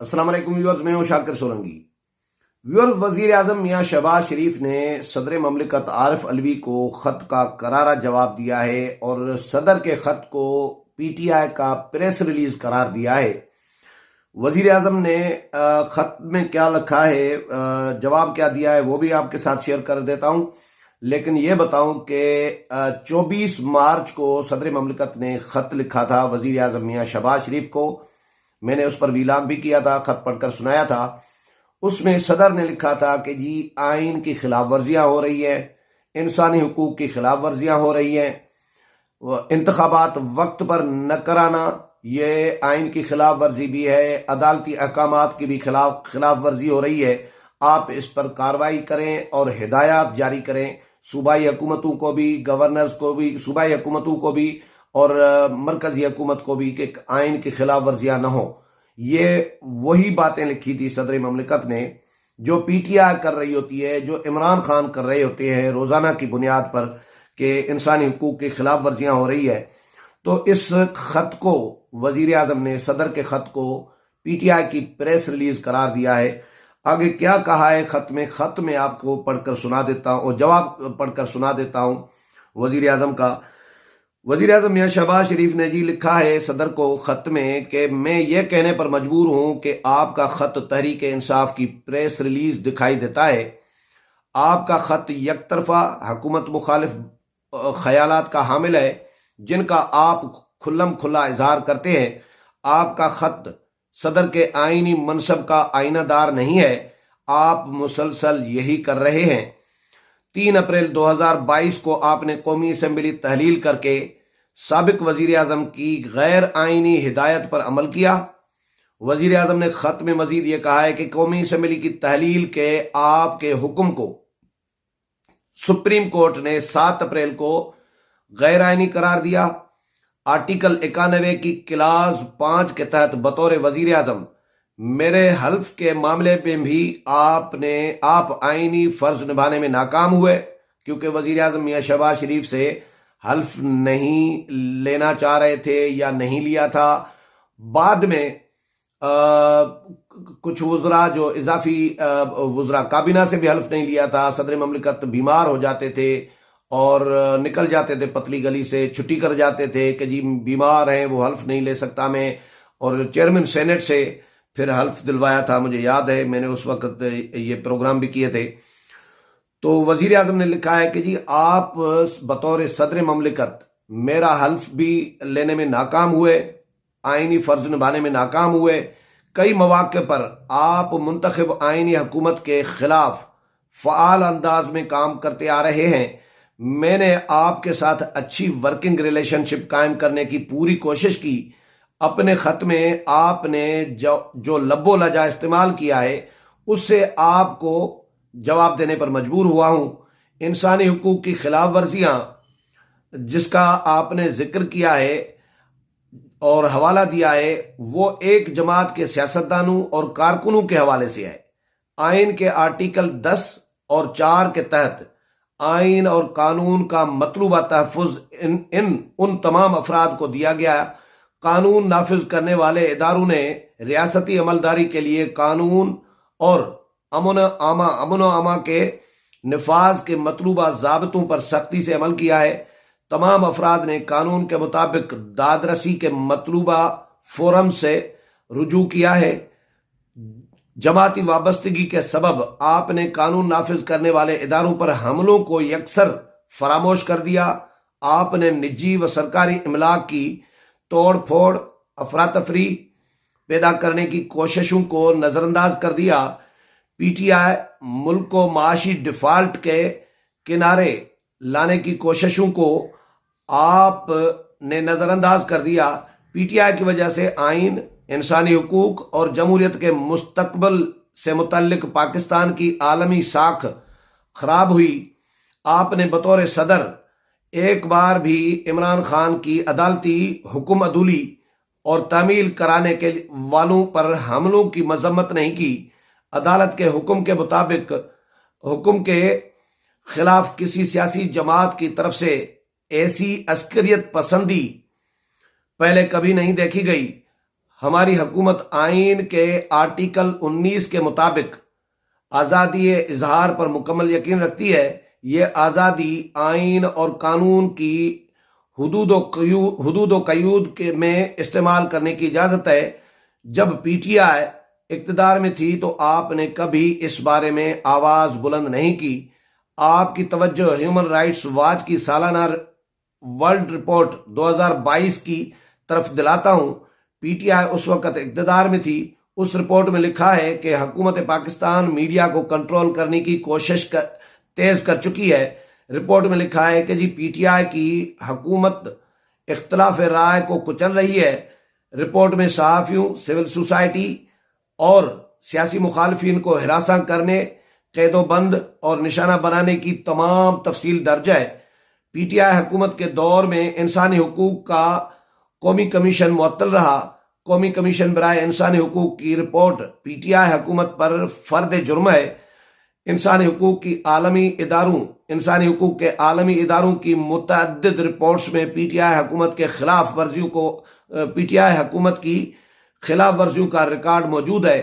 अस्सलाम वालेकुम व्यूअर्स, मैं हूं शाकिर सोलंकी। व्यूअर्स, वजीर आजम मियां शहबाज शरीफ ने सदर ममलिकत आरिफ अलवी को खत का करारा जवाब दिया है और सदर के खत को पीटीआई का प्रेस रिलीज करार दिया है। वजीर आजम ने खत में क्या लिखा है, जवाब क्या दिया है, वो भी आपके साथ शेयर कर देता हूं। लेकिन ये बताऊं कि 24 मार्च को सदर ममलिकत ने खत लिखा था वजीर आजम मियां शहबाज शरीफ को। मैंने उस पर वीलाग भी किया था, खत पढ़कर सुनाया था। उसमें सदर ने लिखा था कि जी आइन की खिलाफ वर्जियां हो रही है, इंसानी हुकूक की खिलाफ वर्जियां हो रही हैं, इंतखाबात वक्त पर न कराना ये आइन की खिलाफ वर्जी भी है, अदालती अहकामात की भी खिलाफ वर्जी हो रही है। आप इस पर कार्रवाई करें और हिदायत जारी करें सूबाई हुकूमतों को भी, गवर्नर्स को भी, सूबाई हुकूमतों को भी और मरकजी हुकूमत को भी कि आइन की खिलाफ वर्जियां न हो। ये वही बातें लिखी थी सदर ममलिकत ने जो पीटीआई कर रही होती है, जो इमरान खान कर रहे होते हैं रोजाना की बुनियाद पर कि इंसानी हुकूक की खिलाफ वर्जियां हो रही है। तो इस खत को वजीर आजम ने, सदर के खत को पीटीआई की प्रेस रिलीज करार दिया है। आगे क्या कहा है खत में आपको पढ़कर सुना देता हूं और जवाब पढ़कर सुना देता हूं वजीर आजम का। वजीर आजम मियां शहबाज शरीफ ने जी लिखा है सदर को खत में कि मैं ये कहने पर मजबूर हूं कि आपका खत तहरीक इंसाफ की प्रेस रिलीज दिखाई देता है। आपका खत यकतरफा हुकूमत मुखालिफ ख्यालात का हामिल है जिनका आप खुल्लम खुल्ला इजहार करते हैं। आपका खत सदर के आईनी मनसब का आईनादार नहीं है। आप मुसलसल यही कर रहे हैं। 3 अप्रैल 2022 को आपने कौमी असम्बली तहलील करके साबिक वजीर आजम की गैर आईनी हिदायत पर अमल किया। वजीर आजम ने खत में मजीद ये कहा है कि कौमी असम्बली की तहलील के आपके हुक्म को सुप्रीम कोर्ट ने 7 अप्रैल को गैर आईनी करार दिया। आर्टिकल 91 की क्लास 5 के तहत बतौर वजीर आजम मेरे हल्फ के मामले में भी आप आईनी फर्ज निभाने में नाकाम हुए, क्योंकि वजीर आजम मियां शहबाज शरीफ से हल्फ नहीं लेना चाह रहे थे या नहीं लिया था। बाद में कुछ वज़रा जो इजाफी वज़रा काबीना से भी हल्फ नहीं लिया था। सदर ममलिकत बीमार हो जाते थे और निकल जाते थे पतली गली से, छुट्टी कर जाते थे कि जी बीमार हैं, वो हल्फ नहीं ले सकता मैं। और चेयरमैन सेनेट से फिर हल्फ दिलवाया था, मुझे याद है, मैंने उस वक्त ये प्रोग्राम भी किए थे। तो वजीर आजम ने लिखा है कि जी आप बतौर सदर ममलिकत मेरा हल्फ भी लेने में नाकाम हुए, आईनी फर्ज निभाने में नाकाम हुए। कई मौके पर आप मुंतखब आईनी हुकूमत के खिलाफ फ़आल अंदाज में काम करते आ रहे हैं। मैंने आपके साथ अच्छी वर्किंग रिलेशनशिप कायम करने की पूरी कोशिश की। अपने खत में आपने जो लब्बो लजा इस्तेमाल किया है उससे आपको जवाब देने पर मजबूर हुआ हूं। इंसानी हुकूक की खिलाफ वर्जियां जिसका आपने जिक्र किया है और हवाला दिया है वो एक जमात के सियासतदानों और कारकुनों के हवाले से है। आइन के आर्टिकल 10 और 4 के तहत आइन और कानून का मतलूबा तहफ़्फ़ुज़ उन तमाम अफराद को दिया गया। कानून नाफिज करने वाले इदारों ने रियासती अमलदारी के लिए कानून और अमन आमा के निफाज के मतलूबा ज़ाबतों पर सख्ती से अमल किया है। तमाम अफराद ने कानून के मुताबिक दादरसी के मतलूबा फोरम से रुजू किया है। जमाती वाबस्तगी के सबब आपने कानून नाफिज करने वाले इदारों पर हमलों को यकसर फरामोश कर दिया। आपने निजी व सरकारी इमलाक की तोड़ फोड़, अफरा तफरी पैदा करने की कोशिशों को नजरअंदाज कर दिया। पीटीआई मुल्क को माशी डिफॉल्ट के किनारे लाने की कोशिशों को आपने नजरअंदाज कर दिया। पीटीआई की वजह से आइन, इंसानी हुकूक और जमहूरियत के मुस्तकबिल से मुतल्लिक पाकिस्तान की आलमी साख खराब हुई। आपने बतौर सदर एक बार भी इमरान खान की अदालती हुक्म अदूली और तामील कराने के वालों पर हमलों की मजम्मत नहीं की। अदालत के हुक्म के मुताबिक हुक्म के खिलाफ किसी सियासी जमात की तरफ से ऐसी अस्करियत पसंदी पहले कभी नहीं देखी गई। हमारी हुकूमत आइन के आर्टिकल 19 के मुताबिक आज़ादी इजहार पर मुकम्मल यकीन रखती है। ये आज़ादी आइन और कानून की हुदूद कयूद के में इस्तेमाल करने की इजाज़त है। जब पीटीआई इक़्तिदार में थी तो आपने कभी इस बारे में आवाज़ बुलंद नहीं की। आपकी तवज्जो ह्यूमन राइट्स वॉच की सालाना वर्ल्ड रिपोर्ट 2022 की तरफ दिलाता हूं। पीटीआई उस वक्त इक़्तिदार में थी। उस रिपोर्ट में लिखा है कि हुकूमत पाकिस्तान मीडिया को कंट्रोल करने की कोशिश तेज कर चुकी है। रिपोर्ट में लिखा है कि जी पीटीआई की हुकूमत इख्तलाफ राय को कुचल रही है। रिपोर्ट में सहाफ़ियों, सिविल सोसाइटी और सियासी मुखालफिन को हिरासा करने, कैदोबंद और निशाना बनाने की तमाम तफसील दर्ज है। पीटीआई हुकूमत के दौर में इंसानी हुकूक का कौमी कमीशन मुअत्तल रहा। कौमी कमीशन बराए इंसानी हुकूक की रिपोर्ट पीटीआई हुकूमत पर फर्द जुर्म है। इंसानी हुकूक की आलमी इदारों की मुतअद्दिद रिपोर्ट्स में पीटीआई हुकूमत की खिलाफ वर्जियों का रिकॉर्ड मौजूद है।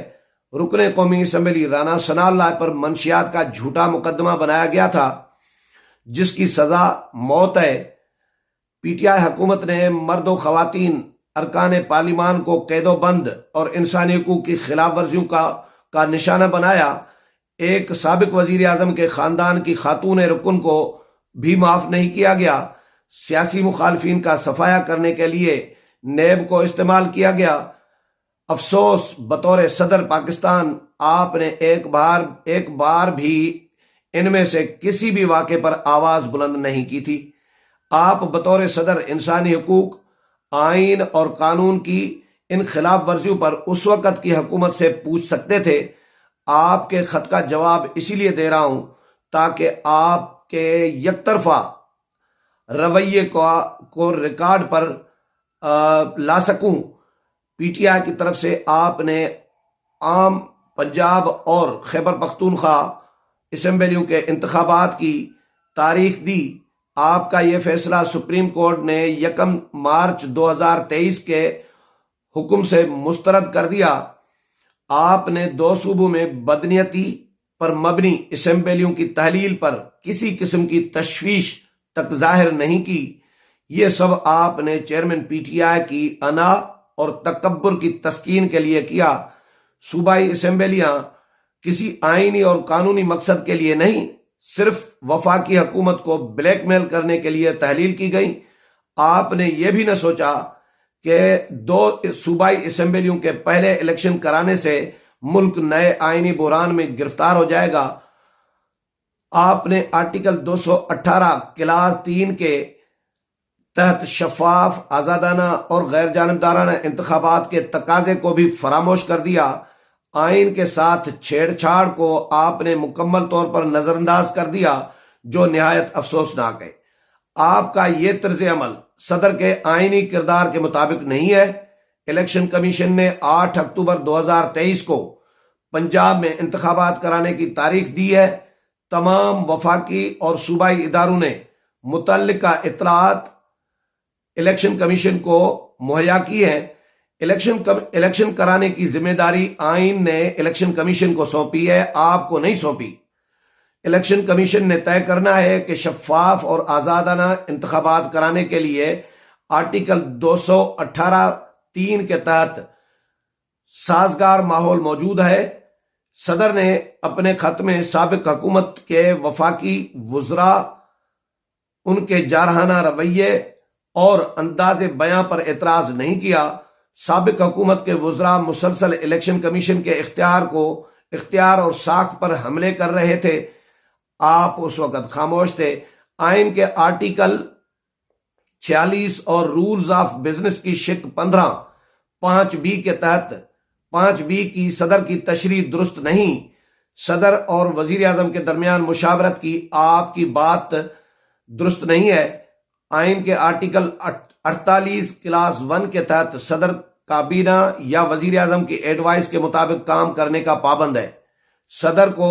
रुकने कौमी असम्बली राना सनाउल्लाह पर मंशियात का झूठा मुकदमा बनाया गया था, जिसकी सजा मौत है। पीटीआई हुकूमत ने मर्द व खवातीन अरकान पार्लिमान को कैदोबंद और इंसानी हुकूक की खिलाफ वर्जियों का निशाना बनाया। एक साबिक वजीर आजम के खानदान की खातून रुकन को भी माफ नहीं किया गया। सियासी मुखालफिन का सफाया करने के लिए नेब को इस्तेमाल किया गया। अफसोस, बतौर सदर पाकिस्तान आपने एक बार भी इनमें से किसी भी वाक़े पर आवाज बुलंद नहीं की थी। आप बतौर सदर इंसानी हुकूक, आइन और कानून की इन खिलाफ वर्जियों पर उस वक़्त की हुकूमत से पूछ सकते थे। आपके खत का जवाब इसीलिए दे रहा हूं ताकि आपके यकतरफा रवैये को रिकॉर्ड पर ला सकूं। पीटीआई की तरफ से आपने आम, पंजाब और खैबर पख्तूनख्वा असम्बलियों के इंतखाबात की तारीख दी। आपका यह फैसला सुप्रीम कोर्ट ने 1 मार्च 2023 के हुक्म से मुस्तरद कर दिया। आपने 2 सूबों में बदनीयती पर मबनी असम्बलियों की तहलील पर किसी किस्म की तशवीश तक जाहिर नहीं की। यह सब आपने चेयरमैन पीटीआई की अना और तकब्बुर की तस्कीन के लिए किया। सूबाई असम्बलियां किसी आईनी और कानूनी मकसद के लिए नहीं, सिर्फ वफाकी हुकूमत को ब्लैकमेल करने के लिए तहलील की गई। आपने यह भी न सोचा कि 2 सूबाई असम्बलियों के पहले इलेक्शन कराने से मुल्क नए आईनी बुहरान में गिरफ्तार हो जाएगा। आपने आर्टिकल 218 क्लास 3 के तहत शफाफ, आज़ादाना और गैर जानिबदाराना इंतखाबात के तकाजे को भी फरामोश कर दिया। आइन के साथ छेड़छाड़ को आपने मुकम्मल तौर पर नजरअंदाज कर दिया, जो निहायत अफसोसनाक है। आपका ये तर्ज अमल सदर के आईनी किरदार के मुताबिक नहीं है। इलेक्शन कमीशन ने 8 अक्टूबर 2023 को पंजाब में इंतखाबात कराने की तारीख दी है। तमाम वफाकी और सूबाई इदारों ने मुतल्लिका इत्तलात इलेक्शन कमीशन को मुहैया की है। इलेक्शन कराने की जिम्मेदारी आइन ने इलेक्शन कमीशन को सौंपी है, आपको नहीं सौंपी। इलेक्शन कमीशन ने तय करना है कि शफाफ और आज़ादाना इंतखाबात कराने के लिए आर्टिकल 218(3) के तहत साजगार माहौल मौजूद है। सदर ने अपने खत में साबिक हुकूमत के वफाकी वुज़रा, उनके जारहाना रवैये और अंदाज़े बयां पर एतराज नहीं किया। साबिक हुकूमत के वुज़रा मुसलसल इलेक्शन कमीशन के इख्तियार और साख पर हमले कर रहे थे। आप उस वक्त खामोश थे। आइन के आर्टिकल 46 और रूल्स ऑफ बिजनेस की शिक 15 5B के तहत 5B की सदर की तशरीह दुरुस्त नहीं। सदर और वजीर आजम के दरमियान मुशावरत की आपकी बात दुरुस्त नहीं है। आइन के आर्टिकल 48 क्लास 1 के तहत सदर काबीना या वजीर आजम की एडवाइस के मुताबिक काम करने का पाबंद है। सदर को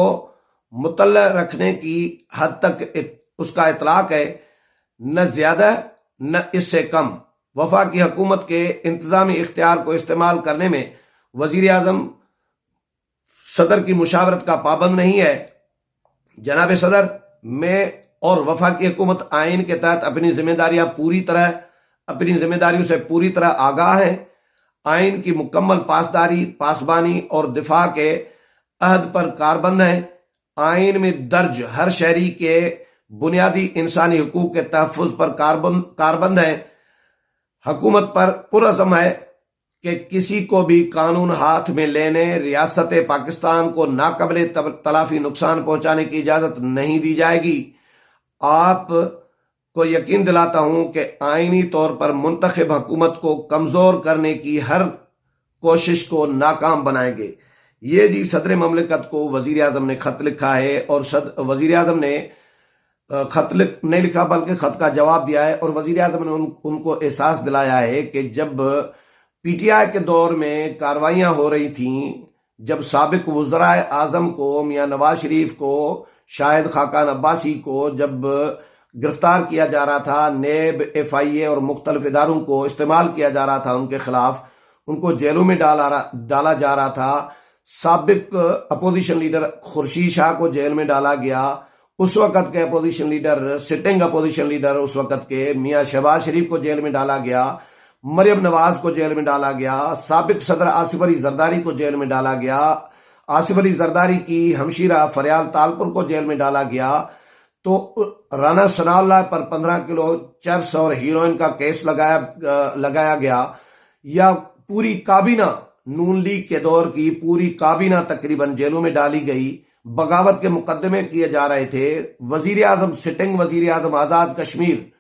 मुतल्ला रखने की हद तक उसका इतलाक है, न ज्यादा न इससे कम। वफाकी हुकूमत के इंतजामी इख्तियार को इस्तेमाल करने में वजीर आजम सदर की मुशावरत का पाबंद नहीं है। जनाब सदर, मैं और वफाकी हुकूमत आइन के तहत अपनी जिम्मेदारियों से पूरी तरह आगाह है। आइन की मुकम्मल पासबानी और दिफा के अहद पर कारबंद है। आइन में दर्ज हर शहरी के बुनियादी इंसानी हुकूक के तहफ़्फ़ुज़ पर कारबंद है। हुकूमत पर पुरअज़्म है कि किसी को भी कानून हाथ में लेने रियासत पाकिस्तान को नाक़ाबिल तलाफी नुकसान पहुंचाने की इजाज़त नहीं दी जाएगी। आप को यकीन दिलाता हूं कि आईनी तौर पर मुंतखब हुकूमत को कमज़ोर करने की हर कोशिश को नाकाम बनाएंगे। ये जी सदर ममलिकत को वज़ीर आज़म ने ख़त लिखा है, और वज़ीर आज़म ने खत नहीं लिखा बल्कि खत का जवाब दिया है। और वजीर आजम ने उनको एहसास दिलाया है कि जब पीटीआई के दौर में कार्रवाइयां हो रही थीं, जब साबिक वज़राए आजम को, मियां नवाज शरीफ को, शाहिद खाकान अब्बासी को जब गिरफ्तार किया जा रहा था, नेब, FIA और मुख्तलिफ इदारों को इस्तेमाल किया जा रहा था उनके खिलाफ, उनको जेलों में डाला जा रहा था। साबिक अपोजिशन लीडर खुर्शीद शाह को जेल में डाला गया। उस वक़्त के opposition leader, sitting opposition leader उस वक़्त के मियां शहबाज शरीफ को जेल में डाला गया। मरियम नवाज को जेल में डाला गया। साबिक सदर आसिफ अली जरदारी को जेल में डाला गया। आसिफ अली जरदारी की हमशीरा फरियाल तालपुर को जेल में डाला गया। तो राना सनाउल्लाह पर 15 किलो चरस और हीरोइन का केस लगाया गया। या पूरी काबीना, नून लीग के दौर की पूरी काबीना तकरीबन जेलों में डाली गई। बगावत के मुकदमे किए जा रहे थे। वजीर आजम, सिटिंग वजीर आजम आजाद कश्मीर,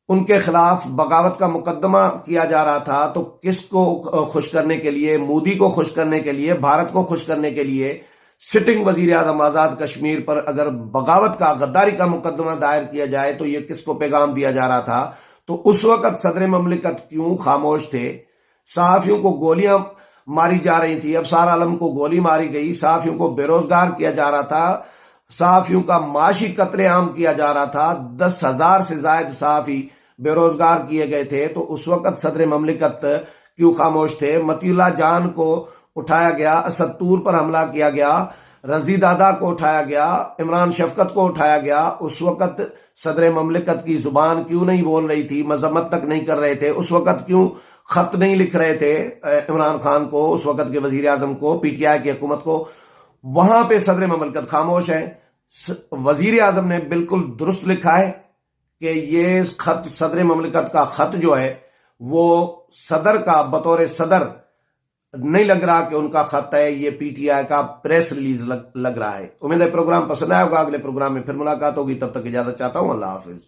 उनके खिलाफ बगावत का मुकदमा किया जा रहा था। तो किसको खुश करने के लिए? मोदी को खुश करने के लिए, भारत को खुश करने के लिए सिटिंग वजीर आजम आजाद कश्मीर पर अगर बगावत का, गद्दारी का मुकदमा दायर किया जाए तो ये किसको पैगाम दिया जा रहा था? तो उस वक्त सदर ममलिकत क्यों खामोश थे? सहाफियों को गोलियां मारी जा रही थी, अफसार आलम को गोली मारी गई, सहाफियों को बेरोजगार किया जा रहा था, सहाफियों का माशी कत्लेआम किया जा रहा था, 10,000 से ज्यादा सहाफी बेरोजगार किए गए थे। तो उस वक्त सदर ममलिकत क्यों खामोश थे? मतीउल्लाह जान को उठाया गया, असदतूर पर हमला किया गया, रजी दादा को उठाया गया, इमरान शफकत को उठाया गया। उस वक्त सदर ममलिकत की जुबान क्यों नहीं बोल रही थी? मजम्मत तक नहीं कर रहे थे? उस वक्त क्यों खत नहीं लिख रहे थे इमरान खान को, उस वक्त के वजीर आजम को, पीटीआई की हुकूमत को? वहां पे सदर ममलिकत खामोश है। वजीर आजम ने बिल्कुल दुरुस्त लिखा है कि ये खत, सदर ममलिकत का खत जो है वो सदर का, बतौर सदर नहीं लग रहा कि उनका खत है, ये पीटीआई का प्रेस रिलीज लग रहा है। उम्मीद है प्रोग्राम पसंद आया होगा। अगले प्रोग्राम में फिर मुलाकात होगी, तब तक इजाजत चाहता हूं। अल्लाह हाफिज।